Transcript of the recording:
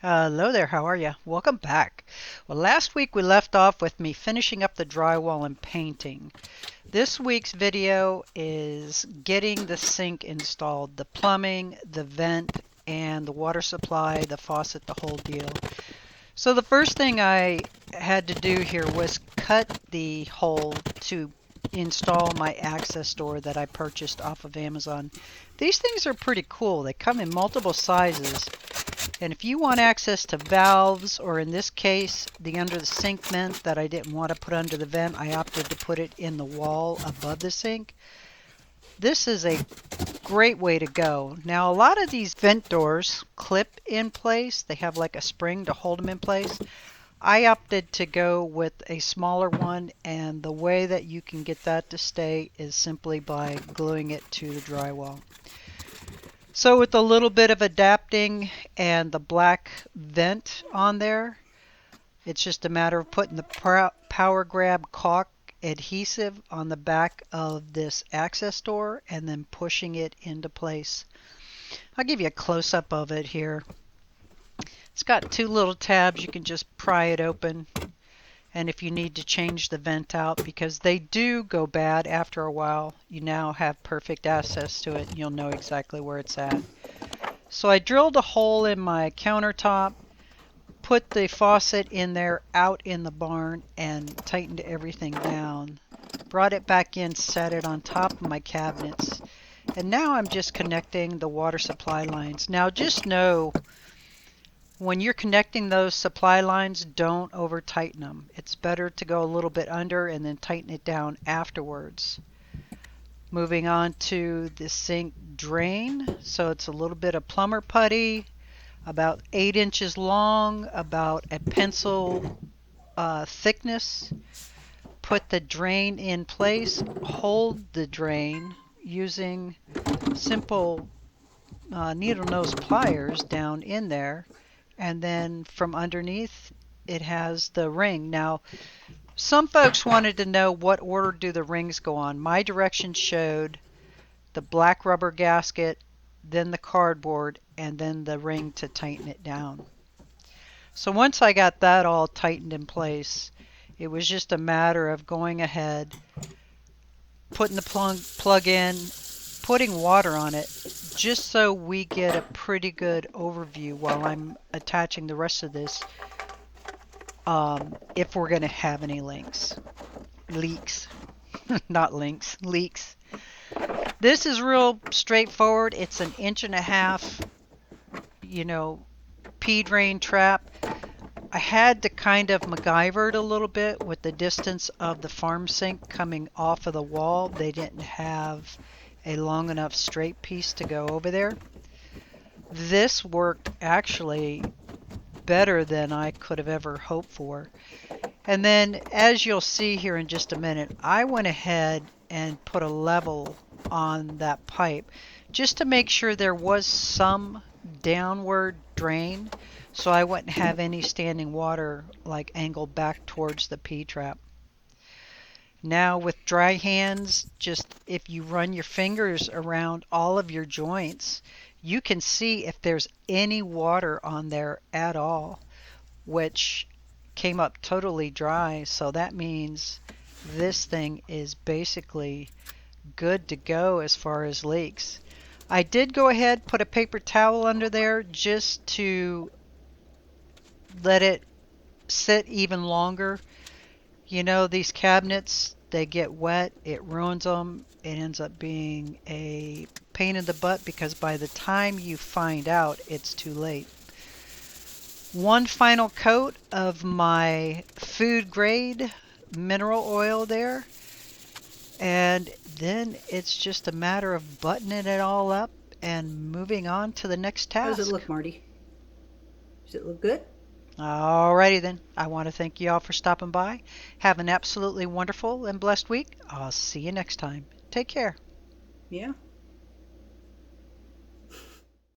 Hello there, how are you? Welcome back. Well, last week we left off with me finishing up the drywall and painting. This week's video is getting the sink installed, the plumbing, the vent, and the water supply, the faucet, the whole deal. So the first thing I had to do here was cut the hole to install my access door that I purchased off of Amazon. These things are pretty cool. They come in multiple sizes. And if you want access to valves, or in this case, the under the sink vent that I didn't want to put under the vent, I opted to put it in the wall above the sink. This is a great way to go. Now, a lot of these vent doors clip in place. They have like a spring to hold them in place. I opted to go with a smaller one, and the way that you can get that to stay is simply by gluing it to the drywall. So with a little bit of adapting and the black vent on there, it's just a matter of putting the power grab caulk adhesive on the back of this access door and then pushing it into place. I'll give you a close-up of it here. It's got two little tabs. You can just pry it open. And if you need to change the vent out, because they do go bad after a while, you now have perfect access to it and you'll know exactly where it's at. So I drilled a hole in my countertop, put the faucet in there out in the barn, and tightened everything down. Brought it back in, set it on top of my cabinets. And now I'm just connecting the water supply lines. Now just know, when you're connecting those supply lines, don't over tighten them. It's better to go a little bit under and then tighten it down afterwards. Moving on to the sink drain. So it's a little bit of plumber putty, about 8 inches long, about a pencil thickness. Put the drain in place. Hold the drain using simple needle nose pliers down in there. And then from underneath, it has the ring. Now, some folks wanted to know what order do the rings go on. My directions showed the black rubber gasket, then the cardboard, and then the ring to tighten it down. So once I got that all tightened in place, it was just a matter of going ahead, putting the plug in, putting water on it, just so we get a pretty good overview while I'm attaching the rest of this, if we're going to have any leaks. Not links, leaks. This is real straightforward. It's an 1.5 inch, pea drain trap. I had to kind of MacGyver it a little bit with the distance of the farm sink coming off of the wall. They didn't have a long enough straight piece to go over there. This worked actually better than I could have ever hoped for. And then, as you'll see here in just a minute, I went ahead and put a level on that pipe just to make sure there was some downward drain, so I wouldn't have any standing water like angled back towards the P-trap. Now with dry hands, just if you run your fingers around all of your joints, you can see if there's any water on there at all, which came up totally dry. So that means this thing is basically good to go as far as leaks. I did go ahead, put a paper towel under there just to let it sit even longer. These cabinets, they get wet, it ruins them. It ends up being a pain in the butt because by the time you find out, it's too late. One final coat of my food grade mineral oil there, and then it's just a matter of buttoning it all up and moving on to the next task. How does it look, Marty? Does it look good? Alrighty then. I want to thank you all for stopping by. Have an absolutely wonderful and blessed week. I'll see you next time. Take care. Yeah.